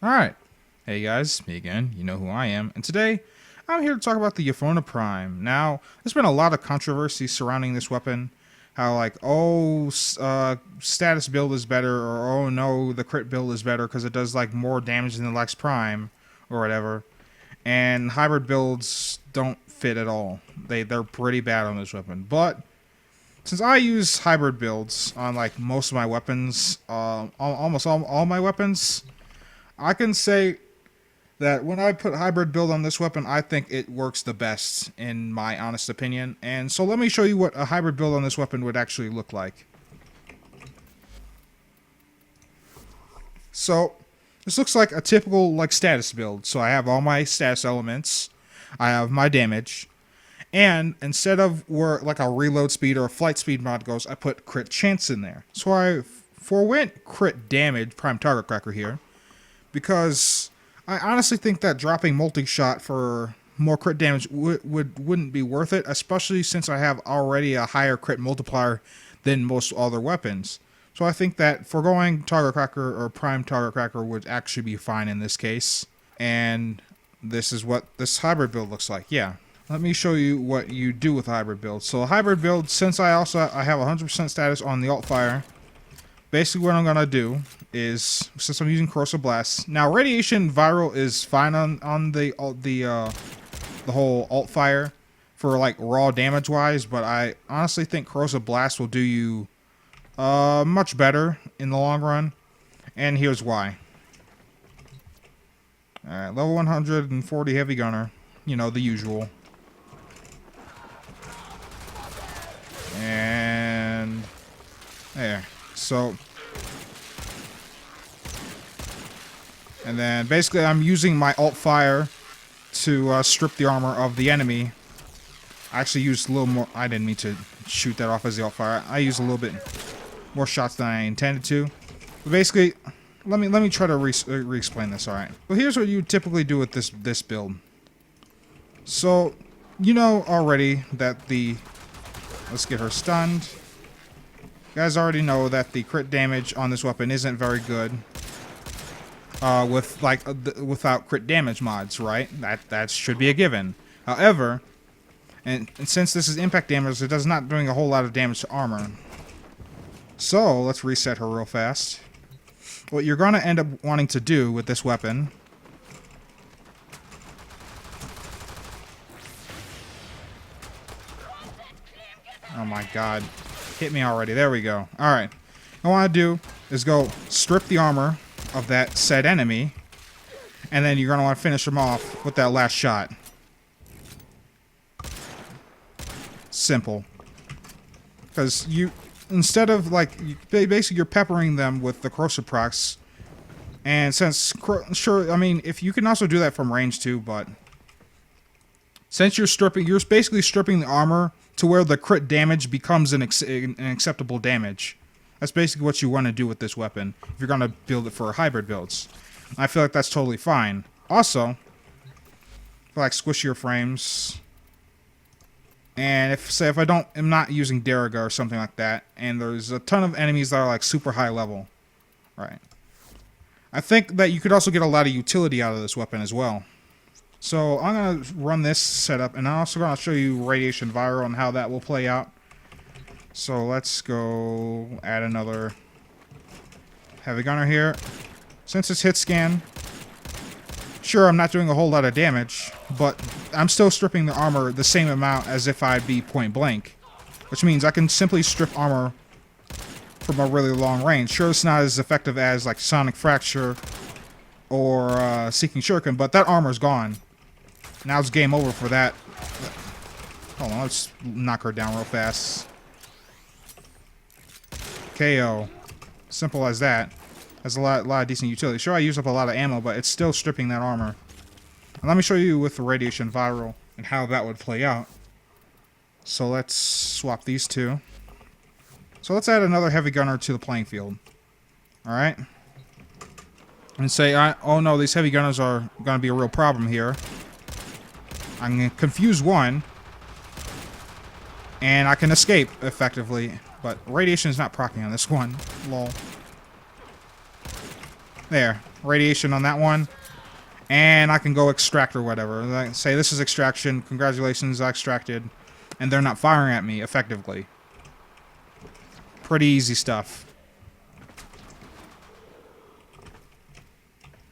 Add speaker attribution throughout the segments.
Speaker 1: Alright, hey guys, me again, you know who I am, and today I'm here to talk about the Euphona Prime. Now, there's been a lot of controversy surrounding this weapon, how like, status build is better, or oh no, the crit build is better because it does like more damage than the Lex Prime, or whatever, and hybrid builds don't fit at all. They're pretty bad on this weapon, but since I use hybrid builds on like most of my weapons, almost all my weapons, I can say that when I put hybrid build on this weapon, I think it works the best, in my honest opinion. And so let me show you what a hybrid build on this weapon would actually look like. So this looks like a typical like status build. So I have all my status elements, I have my damage, and instead of where like a reload speed or a flight speed mod goes, I put crit chance in there. So I forwent crit damage prime target cracker here, because I honestly think that dropping multi-shot for more crit damage wouldn't be worth it, especially since I have already a higher crit multiplier than most other weapons. So I think that foregoing target cracker or prime target cracker would actually be fine in this case. And this is what this hybrid build looks like. Yeah. Let me show you what you do with a hybrid build. So a hybrid build, since I have 100% status on the alt fire, basically what I'm going to do is, since I'm using corrosive blast, now radiation viral is fine on the whole alt fire for like raw damage wise, but I honestly think corrosive blast will do you much better in the long run, and here's why. Alright, level 140 heavy gunner, you know, the usual. And there. So, and then basically I'm using my alt fire to strip the armor of the enemy. I actually used a little more. I didn't mean to shoot that off as the alt fire. I used a little bit more shots than I intended to. But basically, let me try to re-explain this. All right. Well, here's what you typically do with this build. So, you know already that the, let's get her stunned. You guys already know that the crit damage on this weapon isn't very good without crit damage mods, right? That should be a given. However, and since this is impact damage, it does not doing a whole lot of damage to armor. So let's reset her real fast. What you're going to end up wanting to do with this weapon oh my god. Hit me already. There we go. Alright. What I want to do is go strip the armor of that said enemy, and then you're going to want to finish him off with that last shot. Simple. Because you, instead of like, basically you're peppering them with the corrosive procs, and since, sure, I mean, if you can also do that from range too, but since you're basically stripping the armor to where the crit damage becomes an acceptable damage. That's basically what you want to do with this weapon if you're going to build it for hybrid builds. I feel like that's totally fine. Also, for like squishier frames, and if I'm not using Deriga or something like that, and there's a ton of enemies that are like super high level, right? I think that you could also get a lot of utility out of this weapon as well. So I'm going to run this setup, and I'm also going to show you radiation viral and how that will play out. So let's go add another heavy gunner here. Since it's hit scan, sure, I'm not doing a whole lot of damage, but I'm still stripping the armor the same amount as if I'd be point blank, which means I can simply strip armor from a really long range. Sure, it's not as effective as like Sonic Fracture or Seeking Shuriken, but that armor's gone. Now it's game over for that. Hold on, let's knock her down real fast. KO. Simple as that. Has a lot of decent utility. Sure, I use up a lot of ammo, but it's still stripping that armor. And let me show you with the radiation viral and how that would play out. So let's swap these two. So let's add another heavy gunner to the playing field. Alright. And say, oh no, these heavy gunners are going to be a real problem here. I'm going to confuse one, and I can escape effectively, but radiation is not proccing on this one. Lol. There, radiation on that one. And I can go extract or whatever. Like, say this is extraction. Congratulations, I extracted. And they're not firing at me effectively. Pretty easy stuff.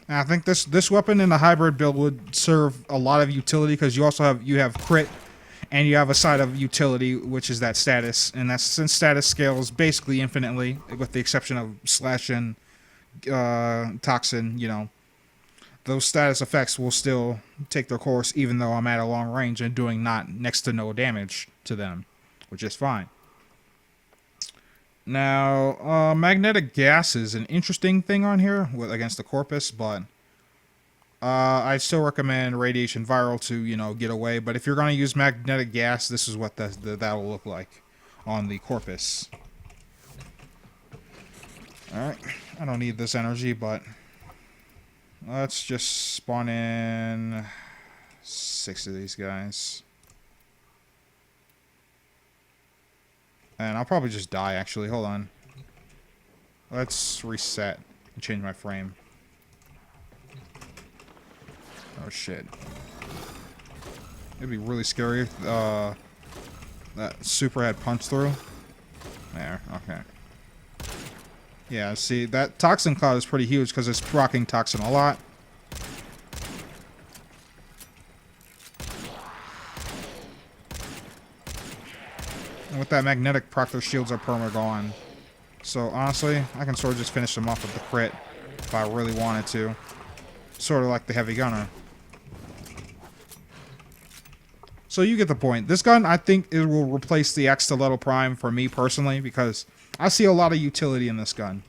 Speaker 1: And I think this weapon in the hybrid build would serve a lot of utility because you also have crit, and you have a side of utility, which is that status. And that's since status scales basically infinitely, with the exception of slash and toxin. You know, those status effects will still take their course even though I'm at a long range and doing not next to no damage to them, which is fine. Now, magnetic gas is an interesting thing on here against the corpus, but I still recommend radiation viral to, you know, get away. But if you're going to use magnetic gas, this is what that will look like on the corpus. Alright, I don't need this energy, but let's just spawn in 6 of these guys. And I'll probably just die, actually. Hold on. Let's reset and change my frame. Oh, shit. It'd be really scary if that super had punch through. There, okay. Yeah, see, that toxin cloud is pretty huge because it's rocking toxin a lot. And with that magnetic proc, their shields are perma gone. So honestly, I can sort of just finish them off with the crit if I really wanted to. Sort of like the heavy gunner. So you get the point. This gun, I think it will replace the X-Stiletto Prime for me personally because I see a lot of utility in this gun.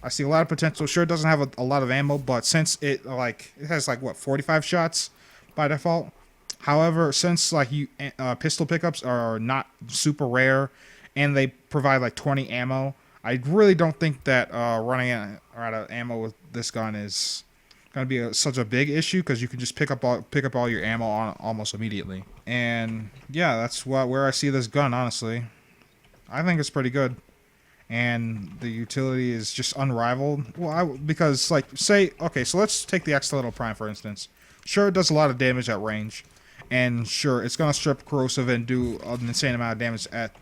Speaker 1: I see a lot of potential. Sure, it doesn't have a lot of ammo, but since it has like what 45 shots by default. However, since like pistol pickups are not super rare, and they provide like 20 ammo, I really don't think that running out of ammo with this gun is going to be such a big issue because you can just pick up all your ammo on almost immediately. And yeah, that's where I see this gun. Honestly, I think it's pretty good, and the utility is just unrivaled. Well, because like say okay, so let's take the X-Stiletto Prime for instance. Sure, it does a lot of damage at range. And sure, it's gonna strip corrosive and do an insane amount of damage at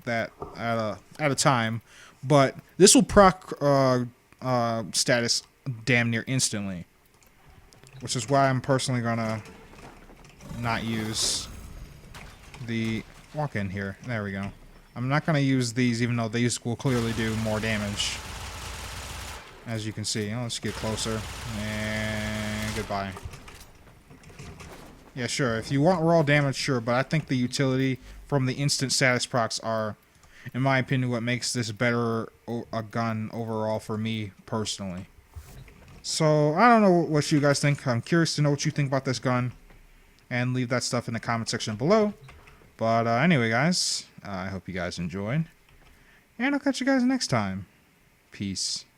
Speaker 1: a time, but this will proc status damn near instantly, which is why I'm personally gonna not use the walk-in here. There we go. I'm not gonna use these, even though these will clearly do more damage, as you can see. Let's get closer and goodbye. Yeah, sure. If you want raw damage, sure. But I think the utility from the instant status procs are, in my opinion, what makes this better a gun overall for me personally. So, I don't know what you guys think. I'm curious to know what you think about this gun. And leave that stuff in the comment section below. But anyway, guys, I hope you guys enjoyed. And I'll catch you guys next time. Peace.